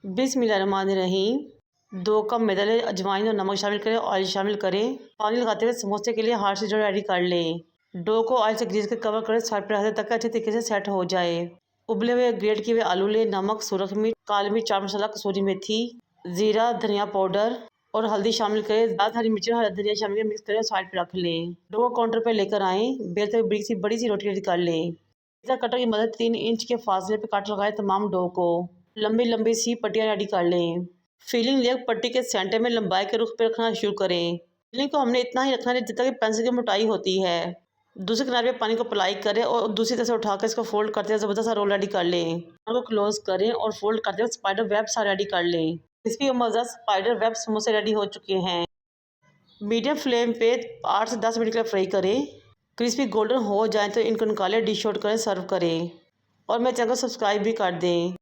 बिस्मिल्लाहिर्रहमानिर्रहीम। 2 कप मैदा ले, अजवाइन और नमक शामिल करें, ऑयल शामिल करें। पानी लगाते हुए समोसे के लिए हाथ से जो रेडी कर लें। डो को ऑयल से ग्रीस कर कवर करें, साइड पर रखने तक अच्छे तरीके से सेट हो जाए। उबले हुए ग्रेट किए हुए आलू ले, नमक, सुरख मिर्च, काली मिर्च, चाट मसाला, कसूरी मेथी, जीरा, धनिया पाउडर और हल्दी शामिल करें। दाल, हरी मिर्च और धनिया शामिल कर मिक्स करें और साइड पर रख लें। डो को काउंटर पर लेकर आएँ, बेलते हुए बड़ी सी रोटी रेडी कर लें। कटर की मदद 3 इंच के फासले पे काट लगाए तमाम डो को। लंबी लंबी सी पट्टियाँ रेडी कर लें। फिलिंग लेग पट्टी के सेंटर में लंबाई के रुख पे रखना शुरू करें। फिलिंग को हमने इतना ही रखना है जितना कि पेंसिल की मोटाई होती है। दूसरे किनारे पे पानी को अप्लाई करें और दूसरी तरफ से उठाकर इसको फोल्ड करते हुए ज़बरदस्त सा रोल रेडी कर लें। को क्लोज करें और फोल्ड करते हुए स्पाइडर वेब सा रेडी कर लें। क्रिस्पी और मज़ेदार स्पाइडर वेब समोसे रेडी हो चुके हैं। मीडियम फ्लेम पे 8 से 10 मिनट के लिए फ्राई करें। क्रिस्पी गोल्डन हो जाए तो इनको निकालें, डिश आउट करें, सर्व करें। और मेरे चैनल को सब्सक्राइब भी कर दें।